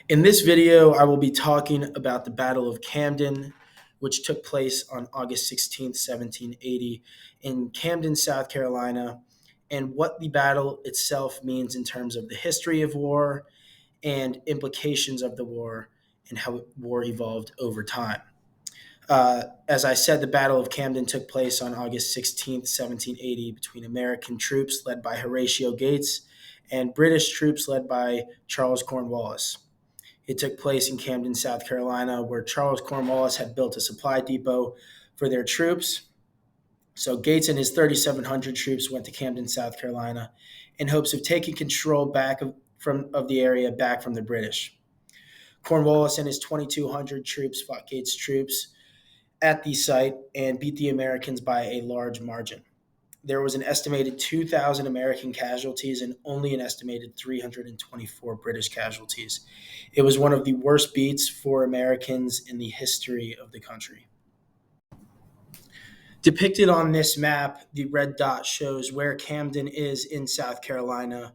In this video, I will be talking about the Battle of Camden, which took place on August 16th, 1780, in Camden, South Carolina, and what the battle itself means in terms of the history of war and implications of the war and how war evolved over time. As I said, the Battle of Camden took place on August 16th, 1780, between American troops led by Horatio Gates and British troops led by Charles Cornwallis. It took place in Camden, South Carolina, where Charles Cornwallis had built a supply depot for their troops. So Gates and his 3,700 troops went to Camden, South Carolina, in hopes of taking control of the area back from the British. Cornwallis and his 2,200 troops fought Gates' troops at the site and beat the Americans by a large margin. There was an estimated 2,000 American casualties and only an estimated 324 British casualties. It was one of the worst beats for Americans in the history of the country. Depicted on this map, the red dot shows where Camden is in South Carolina.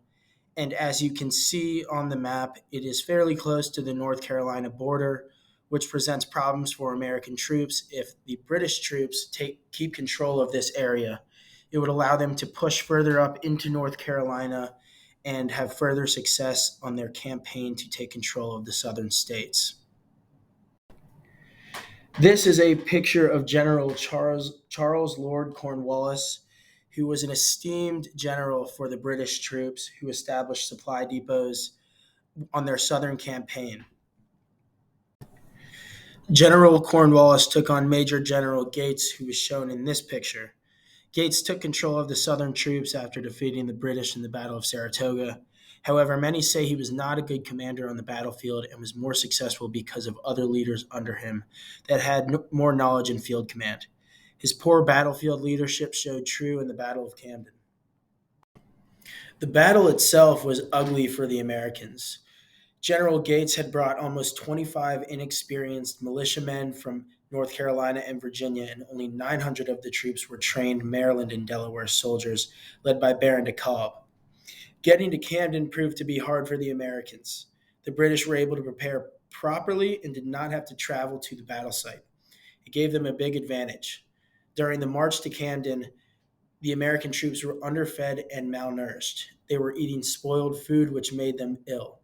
And as you can see on the map, it is fairly close to the North Carolina border, which presents problems for American troops if the British troops keep control of this area. It would allow them to push further up into North Carolina and have further success on their campaign to take control of the southern states. This is a picture of General Charles Lord Cornwallis, who was an esteemed general for the British troops who established supply depots on their southern campaign. General Cornwallis took on Major General Gates, who is shown in this picture. Gates took control of the southern troops after defeating the British in the Battle of Saratoga. However, many say he was not a good commander on the battlefield and was more successful because of other leaders under him that had more knowledge in field command. His poor battlefield leadership showed true in the Battle of Camden. The battle itself was ugly for the Americans. General Gates had brought almost 25 inexperienced militiamen from North Carolina and Virginia, and only 900 of the troops were trained Maryland and Delaware soldiers led by Baron de Kalb. Getting to Camden proved to be hard for the Americans. The British were able to prepare properly and did not have to travel to the battle site. It gave them a big advantage. During the march to Camden, the American troops were underfed and malnourished. They were eating spoiled food, which made them ill.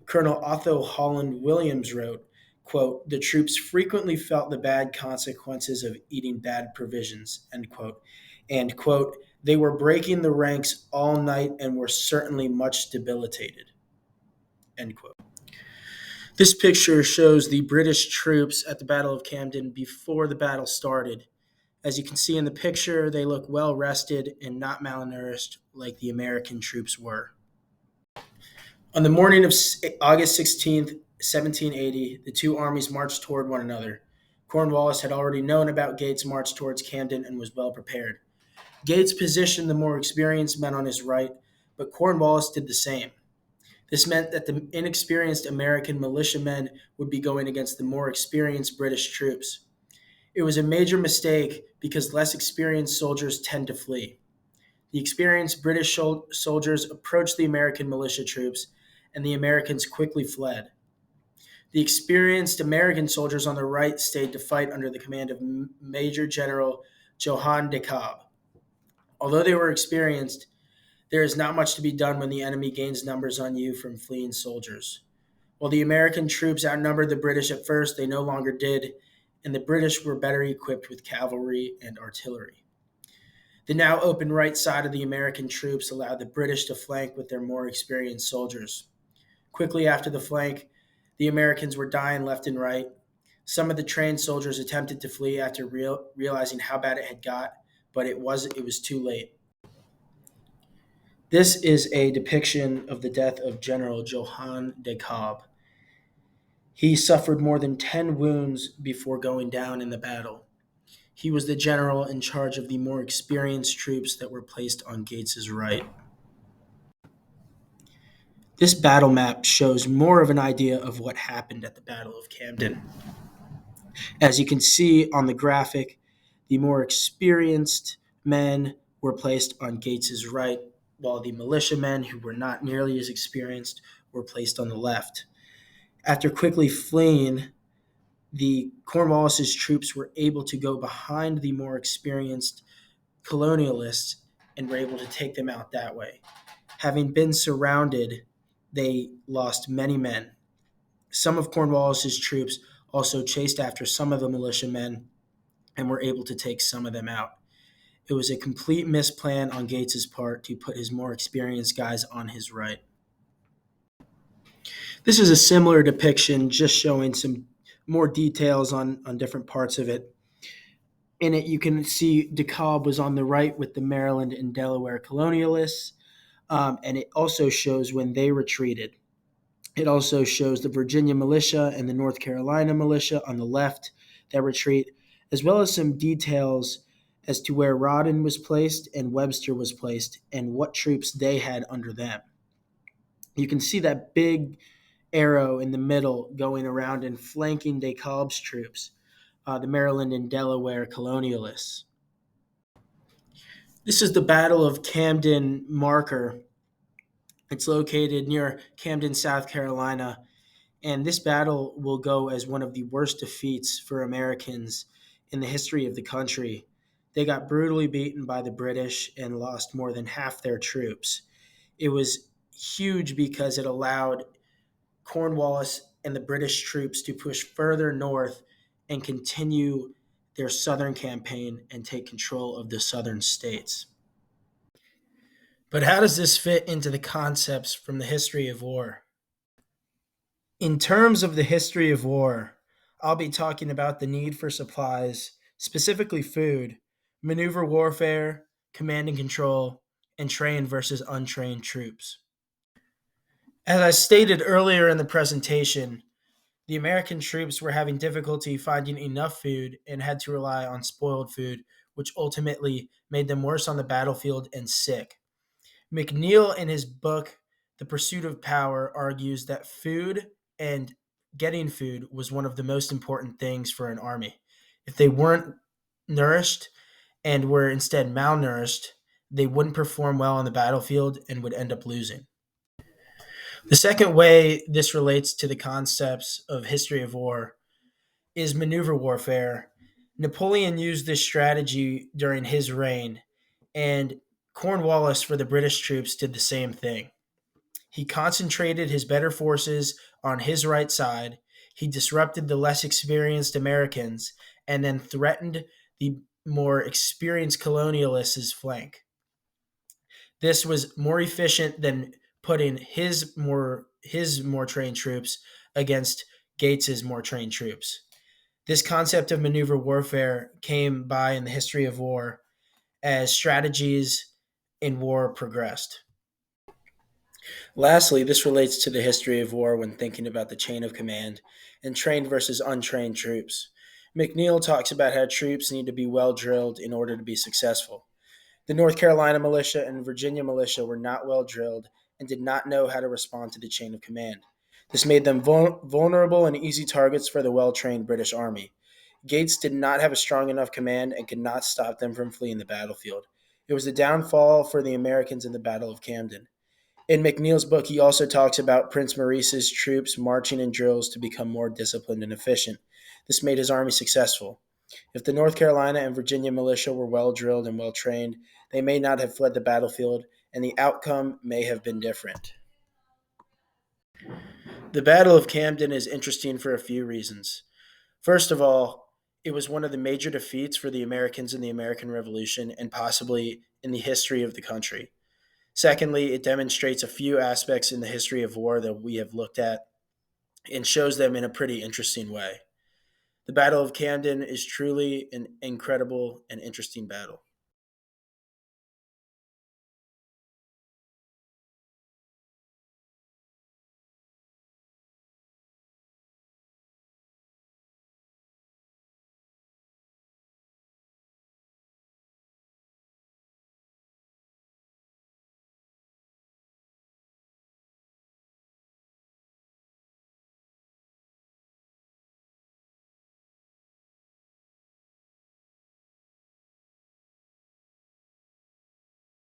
Colonel Otho Holland Williams wrote, quote, "The troops frequently felt the bad consequences of eating bad provisions," end quote, and, quote, "They were breaking the ranks all night and were certainly much debilitated," end quote. This picture shows the British troops at the Battle of Camden before the battle started. As you can see in the picture, they look well rested and not malnourished like the American troops were. On the morning of August 16th, 1780, the two armies marched toward one another. Cornwallis had already known about Gates' march towards Camden and was well prepared. Gates positioned the more experienced men on his right, but Cornwallis did the same. This meant that the inexperienced American militiamen would be going against the more experienced British troops. It was a major mistake because less experienced soldiers tend to flee. The experienced British soldiers approached the American militia troops, and the Americans quickly fled. The experienced American soldiers on the right stayed to fight under the command of Major General Johann de Kalb. Although they were experienced, there is not much to be done when the enemy gains numbers on you from fleeing soldiers. While the American troops outnumbered the British at first, they no longer did, and the British were better equipped with cavalry and artillery. The now open right side of the American troops allowed the British to flank with their more experienced soldiers. Quickly after the flank, the Americans were dying left and right. Some of the trained soldiers attempted to flee after realizing how bad it had got, but it was too late. This is a depiction of the death of General Johann de Kalb. He suffered more than 10 wounds before going down in the battle. He was the general in charge of the more experienced troops that were placed on Gates' right. This battle map shows more of an idea of what happened at the Battle of Camden. As you can see on the graphic, the more experienced men were placed on Gates' right, while the militiamen, who were not nearly as experienced, were placed on the left. After quickly fleeing, the Cornwallis's troops were able to go behind the more experienced colonialists and were able to take them out that way. Having been surrounded, they lost many men. Some of Cornwallis's troops also chased after some of the militiamen and were able to take some of them out. It was a complete misplan on Gates's part to put his more experienced guys on his right. This is a similar depiction, just showing some more details on different parts of it. In it, you can see DeKalb was on the right with the Maryland and Delaware colonialists, and it also shows when they retreated. It also shows the Virginia militia and the North Carolina militia on the left that retreat, as well as some details as to where Rawdon was placed and Webster was placed and what troops they had under them. You can see that big arrow in the middle going around and flanking DeKalb's troops, the Maryland and Delaware colonialists. This is the Battle of Camden Marker. It's located near Camden, South Carolina, and this battle will go as one of the worst defeats for Americans in the history of the country. They got brutally beaten by the British and lost more than half their troops. It was huge because it allowed Cornwallis and the British troops to push further north and continue their southern campaign and take control of the southern states. But how does this fit into the concepts from the history of war? In terms of the history of war, I'll be talking about the need for supplies, specifically food, maneuver warfare, command and control, and trained versus untrained troops. As I stated earlier in the presentation, the American troops were having difficulty finding enough food and had to rely on spoiled food, which ultimately made them worse on the battlefield and sick. McNeill, in his book, The Pursuit of Power, argues that food and getting food was one of the most important things for an army. If they weren't nourished and were instead malnourished, they wouldn't perform well on the battlefield and would end up losing. The second way this relates to the concepts of history of war is maneuver warfare. Napoleon used this strategy during his reign, and Cornwallis for the British troops did the same thing. He concentrated his better forces on his right side. He disrupted the less experienced Americans and then threatened the more experienced colonialists' flank. This was more efficient than putting his more trained troops against Gates's more trained troops. This concept of maneuver warfare came by in the history of war as strategies in war progressed. Lastly, this relates to the history of war when thinking about the chain of command and trained versus untrained troops. McNeill talks about how troops need to be well drilled in order to be successful. The North Carolina militia and Virginia militia were not well drilled and did not know how to respond to the chain of command. This made them vulnerable and easy targets for the well trained British Army. Gates did not have a strong enough command and could not stop them from fleeing the battlefield. It was the downfall for the Americans in the Battle of Camden. In McNeill's book, he also talks about Prince Maurice's troops marching in drills to become more disciplined and efficient. This made his army successful. If the North Carolina and Virginia militia were well drilled and well trained, they may not have fled the battlefield, and the outcome may have been different. The Battle of Camden is interesting for a few reasons. First of all, it was one of the major defeats for the Americans in the American Revolution and possibly in the history of the country. Secondly, it demonstrates a few aspects in the history of war that we have looked at and shows them in a pretty interesting way. The Battle of Camden is truly an incredible and interesting battle.